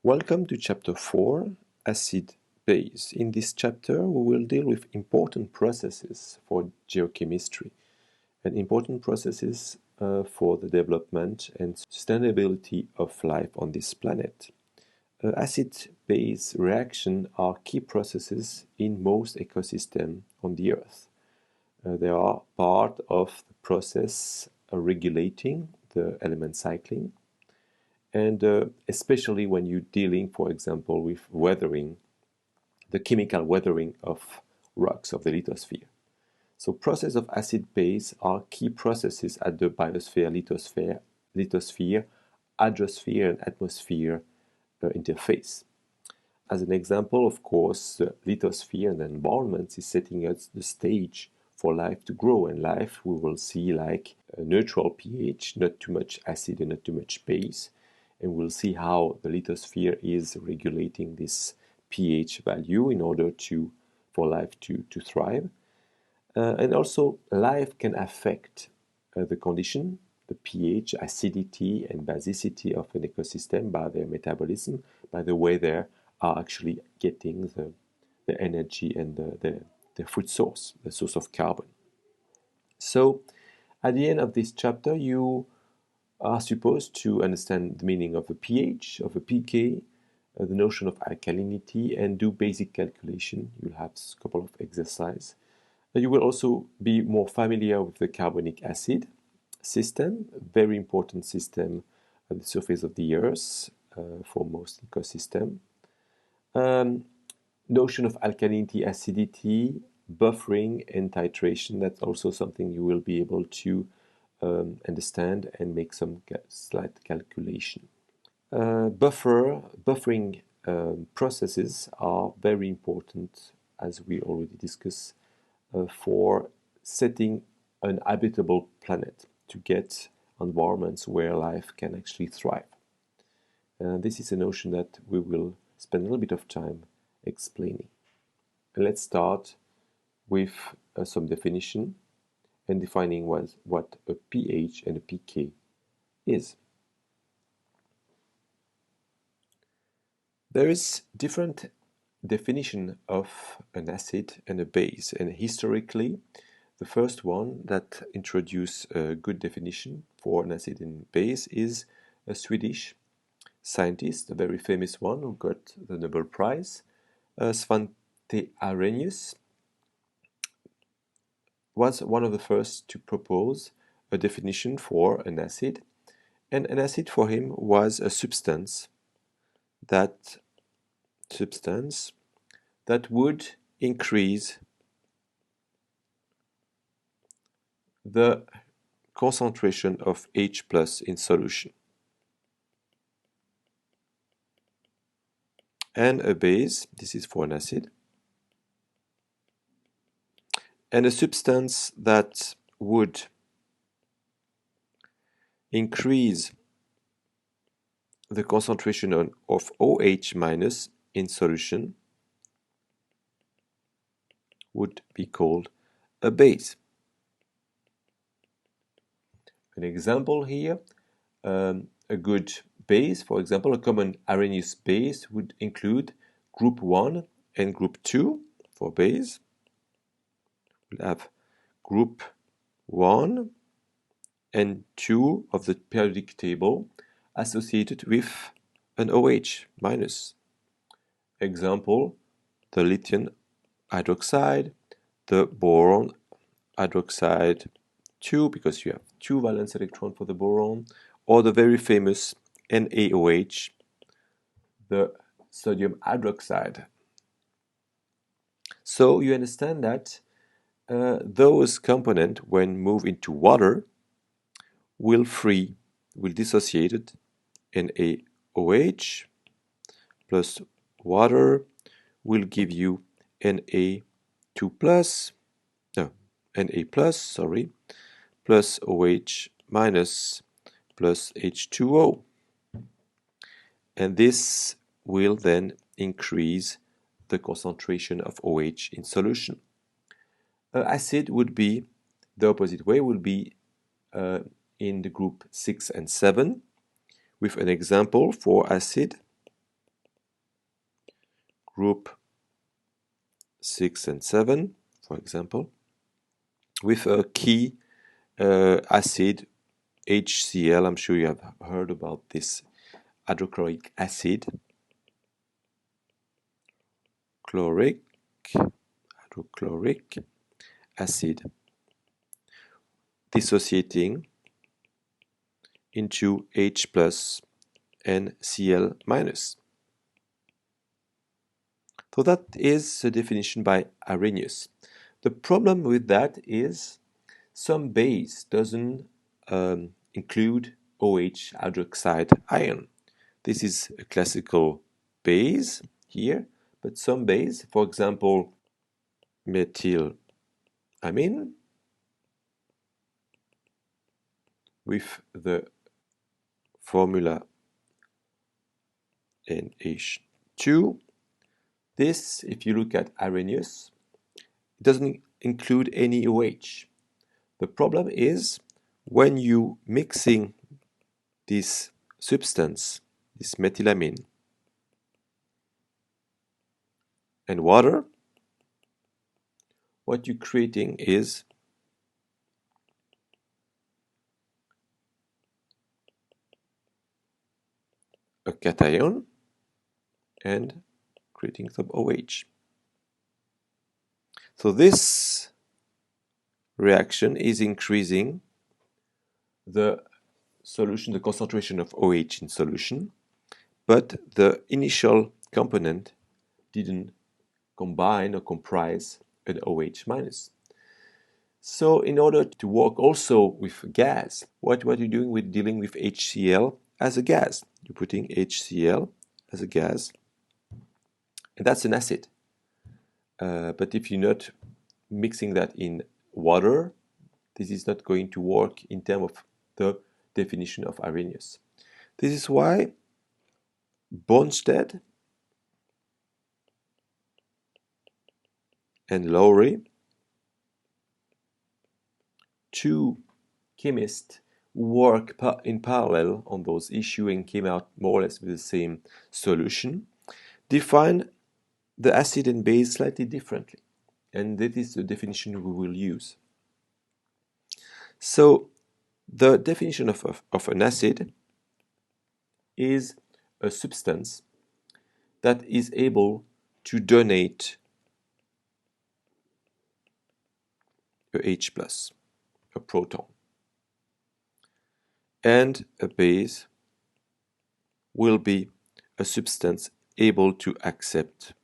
Welcome to Chapter 4, Acid-Base. In this chapter, we will deal with important processes for geochemistry and important processes for the development and sustainability of life on this planet. Acid-base reactions are key processes in most ecosystems on the Earth. They are part of the process regulating the element cycling, and especially when you're dealing, for example, with weathering, the chemical weathering of rocks of the lithosphere. So processes of acid-base are key processes at the biosphere, lithosphere, hydrosphere, and atmosphere interface. As an example, of course, the lithosphere and the environment is setting us the stage for life to grow, and life we will see like a neutral pH, not too much acid and not too much base. And we'll see how the lithosphere is regulating this pH value in order for life to thrive. And also, life can affect the condition, the pH, acidity, and basicity of an ecosystem by their metabolism, by the way they are actually getting the energy and the food source, the source of carbon. So, at the end of this chapter, you are supposed to understand the meaning of a pH, of a pK, the notion of alkalinity, and do basic calculation. You'll have a couple of exercises. You will also be more familiar with the carbonic acid system, a very important system at the surface of the Earth for most ecosystems. Notion of alkalinity, acidity, buffering, and titration. That's also something you will be able to understand and make some slight calculation. Buffering processes are very important, as we already discussed, for setting an habitable planet to get environments where life can actually thrive. This is a notion that we will spend a little bit of time explaining. And let's start with some definition and defining what a pH and a pK is. There is different definition of an acid and a base, and historically the first one that introduced a good definition for an acid and base is a Swedish scientist, a very famous one who got the Nobel Prize, Svante Arrhenius, was one of the first to propose a definition for an acid, and an acid for him was a substance that would increase the concentration of H plus in solution. And a base, this is for an acid, and a substance that would increase the concentration of OH minus in solution would be called a base. An example here, a good base, for example, a common Arrhenius base would include group 1 and group 2 for base. We'll have group 1 and 2 of the periodic table associated with an OH minus. Example, the lithium hydroxide, the boron hydroxide 2, because you have 2 valence electrons for the boron, or the very famous NaOH, the sodium hydroxide. So you understand that those components, when moved into water, will dissociate NaOH plus water will give you Na plus OH minus plus H2O. And this will then increase the concentration of OH in solution. Acid would be the opposite way, will be in the group 6 and 7, with an example for acid group 6 and 7, for example, with a key acid HCl. I'm sure you have heard about this hydrochloric acid, hydrochloric acid, dissociating into H plus and Cl minus. So that is the definition by Arrhenius. The problem with that is some base doesn't include OH hydroxide ion. This is a classical base here, but some base, for example, methylamine with the formula NH2. This, if you look at Arrhenius, it doesn't include any OH. The problem is when you mixing this substance, this methylamine, and water, what you're creating is a cation and creating some OH. So this reaction is increasing the solution, the concentration of OH in solution, but the initial component didn't combine or comprise an OH minus. So in order to work also with gas, what you're doing with dealing with HCl as a gas? You're putting HCl as a gas, and that's an acid. But if you're not mixing that in water, this is not going to work in terms of the definition of Arrhenius. This is why Bronsted and Lowry, two chemists who work in parallel on those issues and came out more or less with the same solution, define the acid and base slightly differently. And that is the definition we will use. So the definition of an acid is a substance that is able to donate a H plus, a proton, and a base will be a substance able to accept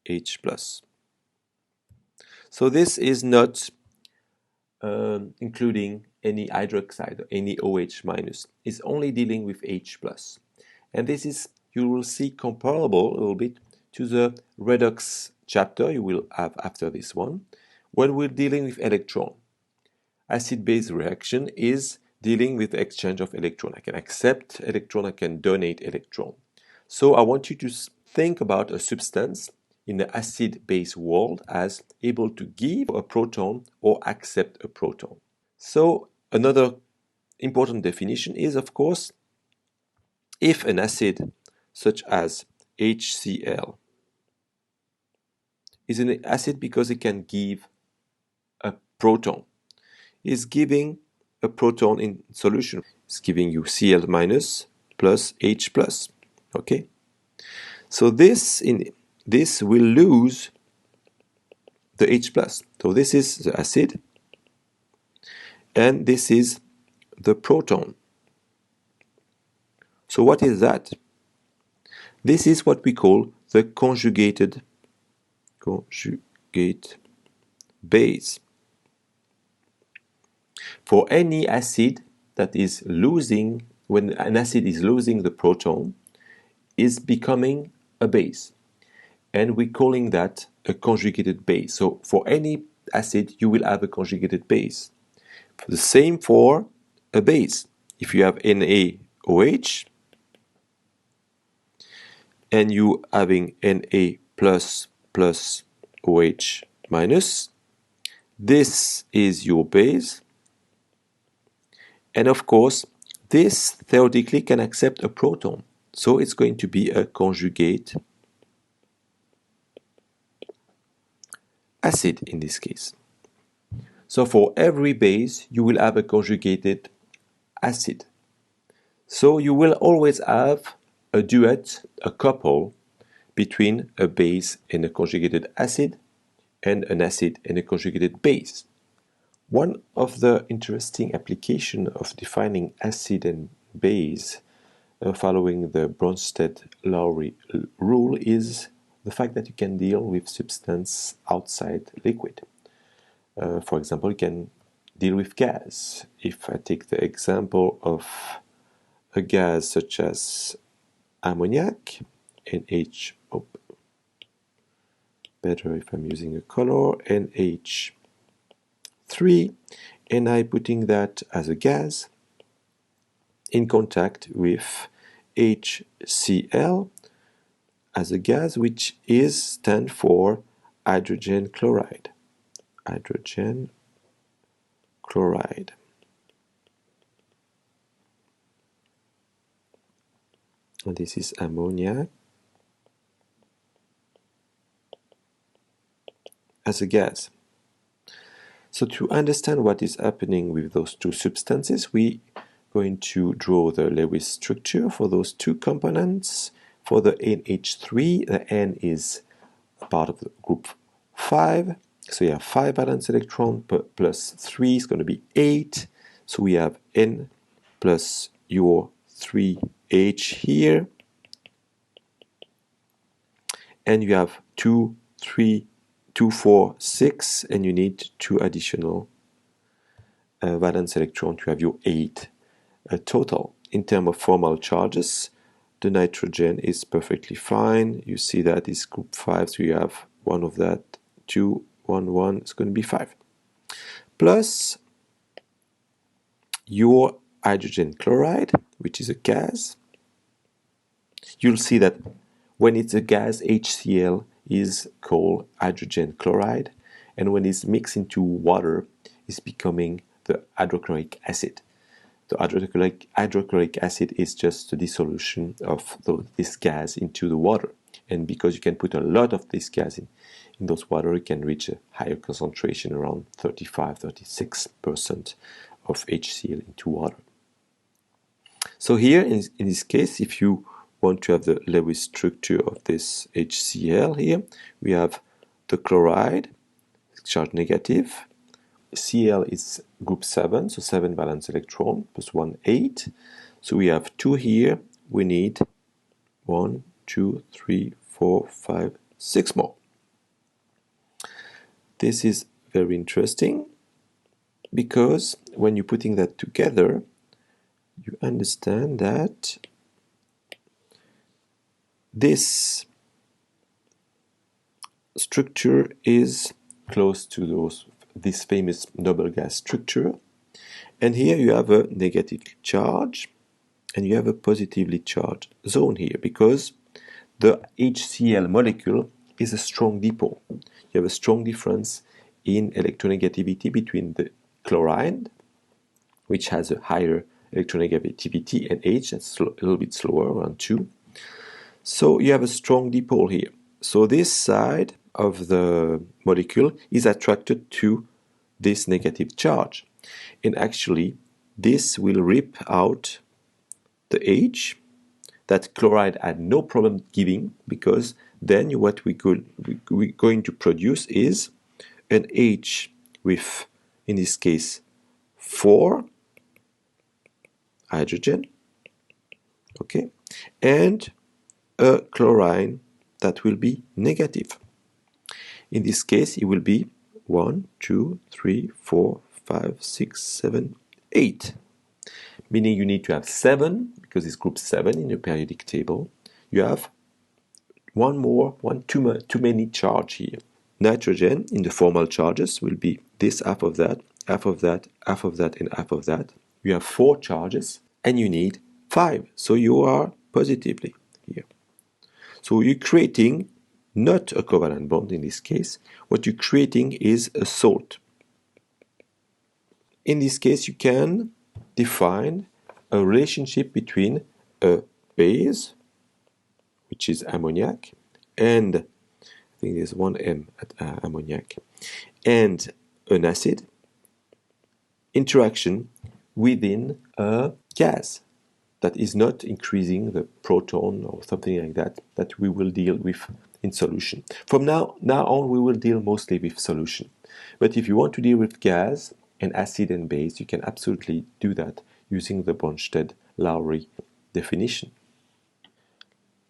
H plus. So this is not including any hydroxide or any OH minus. It's only dealing with H plus. And this is, you will see, comparable a little bit to the redox chapter you will have after this one, when we're dealing with electron. Acid-base reaction is dealing with the exchange of electron. I can accept electron, I can donate electron. So I want you to think about a substance in the acid-base world as able to give a proton or accept a proton. So another important definition is, of course, if an acid such as HCl is an acid because it can give a proton, is giving a proton in solution. It's giving you Cl minus plus H plus. Okay, so this will lose the H plus. So this is the acid, and this is the proton. So what is that? This is what we call the conjugate base. For any acid that is losing, when an acid is losing the proton, is becoming a base. And we're calling that a conjugated base. So for any acid, you will have a conjugated base. The same for a base. If you have NaOH and you having Na plus plus OH minus, this is your base. And of course, this theoretically can accept a proton. So it's going to be a conjugate acid in this case. So for every base, you will have a conjugated acid. So you will always have a duet, a couple, between a base and a conjugated acid and an acid and a conjugated base. One of the interesting applications of defining acid and base following the Bronsted-Lowry rule is the fact that you can deal with substance outside liquid. For example, you can deal with gas. If I take the example of a gas such as ammoniac, NH, better if I'm using a color, NH3, and I'm putting that as a gas in contact with HCl as a gas, which stands for hydrogen chloride. Hydrogen chloride. And this is ammonia as a gas. So to understand what is happening with those two substances, we are going to draw the Lewis structure for those two components. For the NH3, the N is part of the group 5. So you have 5 valence electron plus 3 is going to be 8. So we have N plus your 3H here. And you have 2, 3, 2, 4, 6, and you need 2 additional valence electrons to have your 8 total. In terms of formal charges, the nitrogen is perfectly fine. You see that is group 5, so you have 1 of that, 2, 1, 1, it's going to be 5. Plus your hydrogen chloride, which is a gas. You'll see that when it's a gas, HCl is called hydrogen chloride, and when it's mixed into water, it's becoming the hydrochloric acid. The hydrochloric acid is just the dissolution of this gas into the water. And because you can put a lot of this gas in those water, you can reach a higher concentration, around 35-36% of HCl into water. So here, in this case, if you want to have the Lewis structure of this HCl here, we have the chloride, charge negative. Cl is group 7, so 7 valence electron, plus 1, 8. So we have 2 here, we need 1, 2, 3, 4, 5, 6 more. This is very interesting because when you're putting that together, you understand that this structure is close to this famous noble gas structure, and here you have a negative charge and you have a positively charged zone here because the HCl molecule is a strong dipole. You have a strong difference in electronegativity between the chloride, which has a higher electronegativity, and H that's a little bit slower, around 2. So you have a strong dipole here. So this side of the molecule is attracted to this negative charge. And actually, this will rip out the H that chloride had no problem giving, because then what we're going to produce is an H with, in this case, 4 hydrogen, okay, and a chlorine that will be negative. In this case, it will be 1, 2, 3, 4, 5, 6, 7, 8. Meaning you need to have 7, because it's group 7 in your periodic table. You have too many charge here. Nitrogen in the formal charges will be this half of that, half of that, half of that, and half of that. You have 4 charges, and you need 5. So you are positively here. So you're creating not a covalent bond in this case. What you're creating is a salt. In this case, you can define a relationship between a base, which is ammoniac, and think there's 1M at ammoniac, and an acid interaction within a gas that is not increasing the proton or something like that, that we will deal with in solution. From now on, we will deal mostly with solution. But if you want to deal with gas and acid and base, you can absolutely do that using the Bronsted-Lowry definition.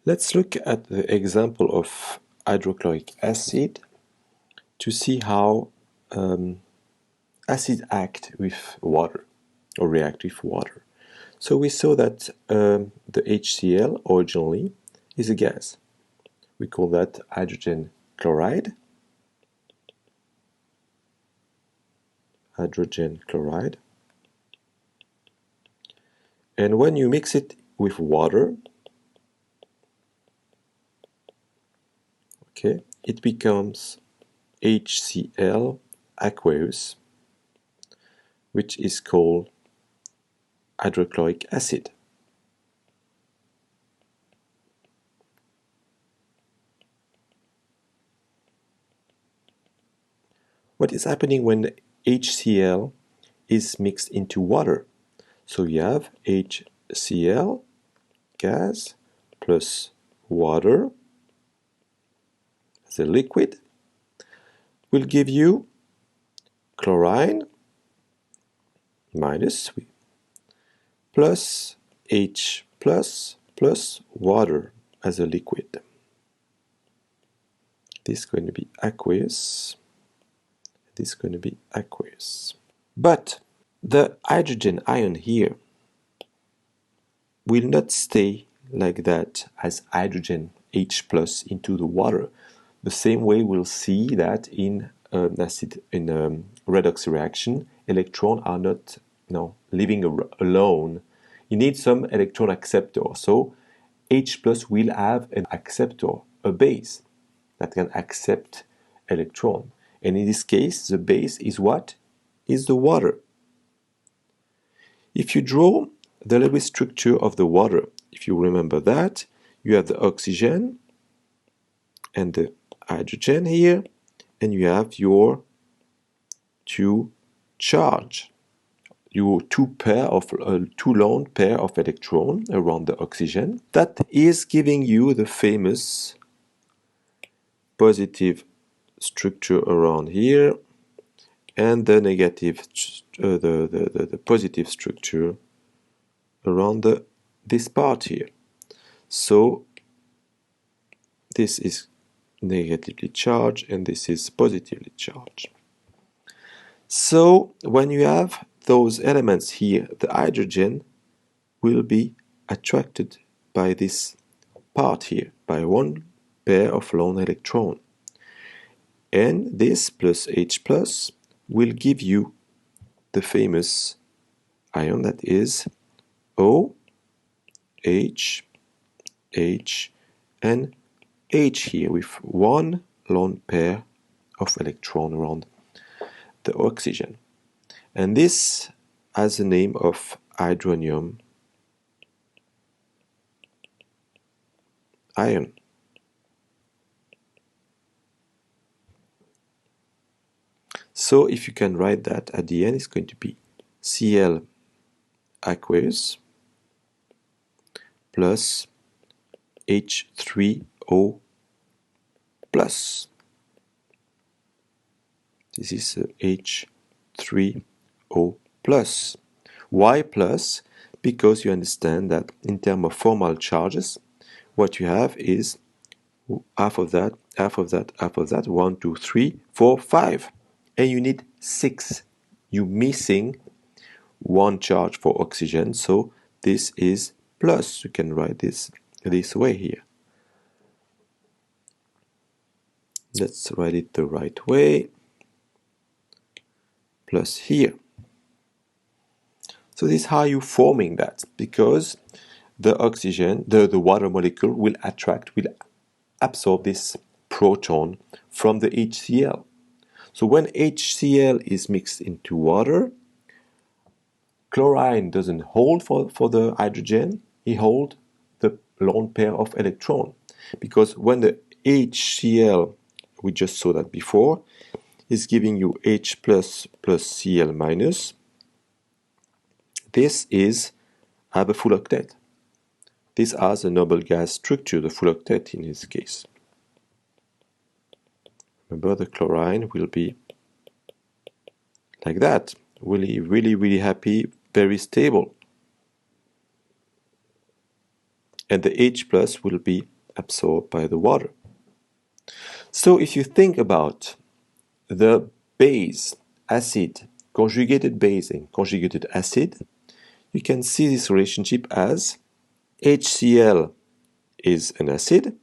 Let's look at the example of hydrochloric acid to see how acids act with water or react with water. So we saw that the HCl originally is a gas. We call that hydrogen chloride. Hydrogen chloride. And when you mix it with water, okay, it becomes HCl aqueous, which is called hydrochloric acid. What is happening when HCl is mixed into water? So you have HCl gas plus water as a liquid will give you chlorine minus plus H plus water as a liquid. This is going to be aqueous. This is going to be aqueous. But the hydrogen ion here will not stay like that as hydrogen H plus into the water. The same way we'll see that in redox reaction, electrons are not living alone. You need some electron acceptor. So H plus will have an acceptor, a base that can accept electron. And in this case, the base is what? Is the water. If you draw the Lewis structure of the water, if you remember that, you have the oxygen and the hydrogen here, and you have your two charge, your two lone pair of electrons around the oxygen. That is giving you the famous positive structure around here, and the negative, the positive structure around this part here. So this is negatively charged and this is positively charged. So when you have those elements here, the hydrogen will be attracted by this part here, by one pair of lone electrons. And this plus H plus will give you the famous ion that is O, H, H, and H here with one lone pair of electrons around the oxygen. And this has the name of hydronium ion. So if you can write that at the end, it's going to be Cl aqueous plus H3O plus. This is H3O plus. Why plus? Because you understand that in terms of formal charges, what you have is half of that, half of that, half of that, 1, 2, 3, 4, 5. And you need 6. You're missing one charge for oxygen, so this is plus. You can write this way here. Let's write it the right way. Plus here. So this is how you're forming that, because the oxygen, the water molecule will absorb this proton from the HCl. So when HCl is mixed into water, chlorine doesn't hold for the hydrogen, it holds the lone pair of electrons. Because when the HCl we just saw that before, is giving you H plus Cl minus. This is have a full octet. This has a noble gas structure, the full octet in this case. Remember, the chlorine will be like that. Really happy, very stable. And the H plus will be absorbed by the water. So if you think about the base, acid, conjugated base and conjugated acid, you can see this relationship as HCl is an acid,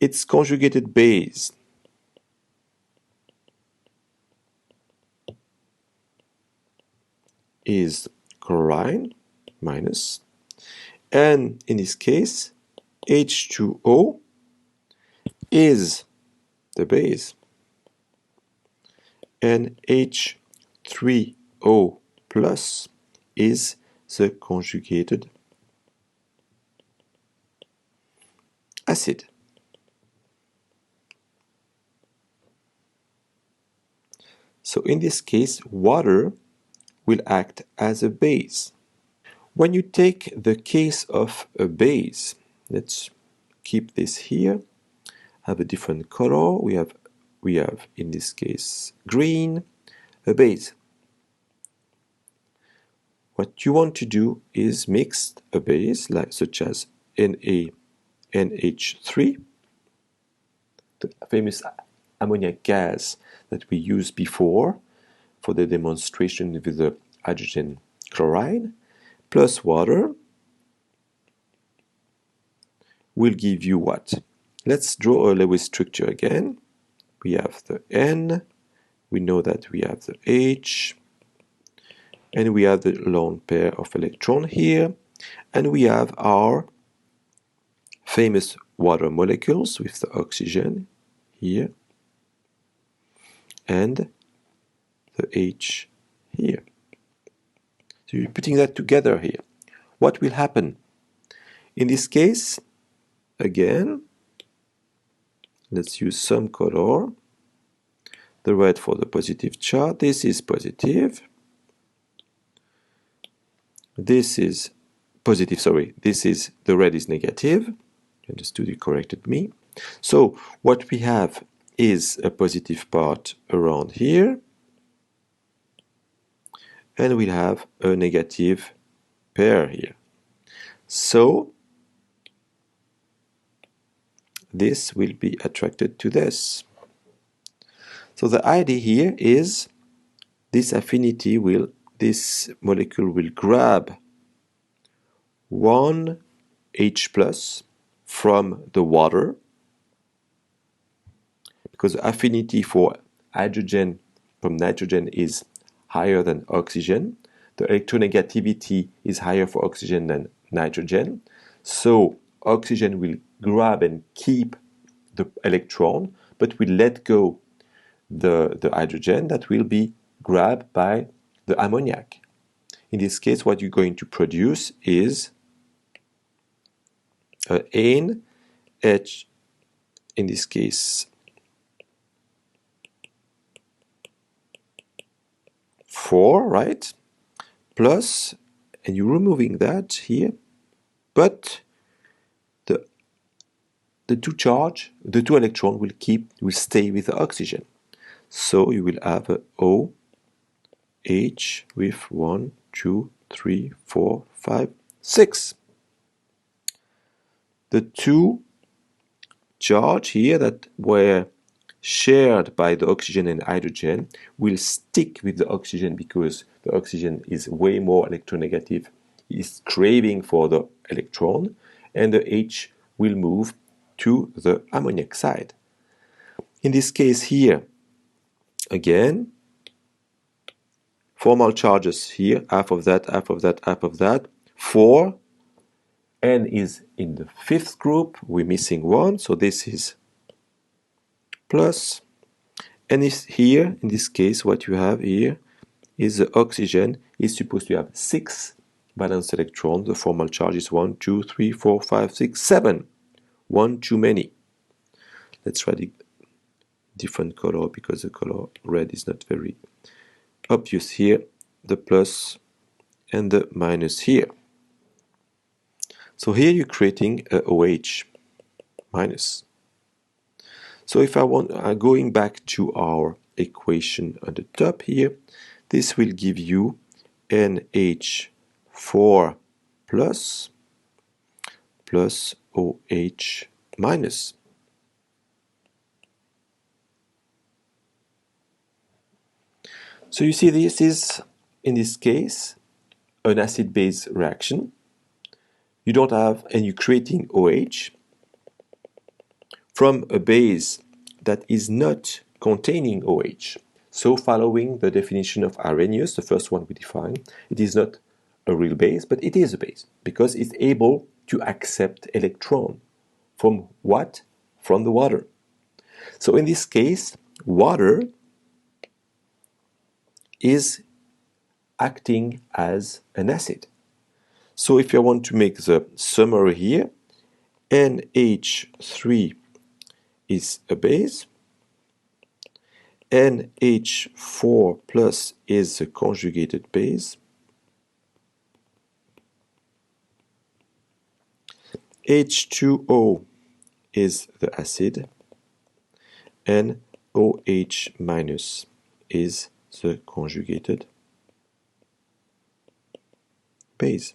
its conjugated base is chlorine minus, and in this case H2O is the base and H3O plus is the conjugated acid. So in this case, water will act as a base. When you take the case of a base, let's keep this here, have a different color. We have in this case green, a base. What you want to do is mix a base such as NaNH3, the famous ammoniac gas that we used before for the demonstration with the hydrogen chloride, plus water will give you what? Let's draw a Lewis structure again. We have the N, we know that we have the H, and we have the lone pair of electrons here, and we have our famous water molecules with the oxygen here, and the H here. So you're putting that together here. What will happen? In this case, again, let's use some color. The red for the positive charge. This is positive. This is positive, sorry. This is, the red is negative. You understood, you corrected me. So what we have is a positive part around here. And we have a negative pair here. So this will be attracted to this. So the idea here is this affinity will, this molecule will grab one H plus from the water, because the affinity for hydrogen from nitrogen is higher than oxygen. The electronegativity is higher for oxygen than nitrogen. So oxygen will grab and keep the electron, but will let go the hydrogen that will be grabbed by the ammoniac. In this case, what you're going to produce is NH, in this case 4, right? Plus, and you're removing that here, but the two electrons will stay with the oxygen. So you will have a OH with 1, 2, 3, 4, 5, 6. The two charge here that were shared by the oxygen and hydrogen will stick with the oxygen because the oxygen is way more electronegative, is craving for the electron, and the H will move to the ammoniac side. In this case here, again, formal charges here, half of that, half of that, half of that, 4. N is in the 5th group, we're missing 1, so this is plus. And is here, in this case, what you have here is the oxygen is supposed to have 6 valence electrons. The formal charge is 1, 2, 3, 4, 5, 6, 7. 1 too many. Let's try the different color because the color red is not very obvious here. The plus and the minus here. So here you're creating a OH minus. So if I want, going back to our equation on the top here, this will give you NH4 plus OH minus. So you see this is, in this case, an acid-base reaction. You don't have, and you're creating OH from a base that is not containing OH. So following the definition of Arrhenius, the first one we defined, it is not a real base, but it is a base because it's able to accept electron. From what? From the water. So in this case, water is acting as an acid. So if I want to make the summary here, NH3 is a base, NH4 plus is the conjugated base, H2O is the acid, and OH minus is the conjugated base.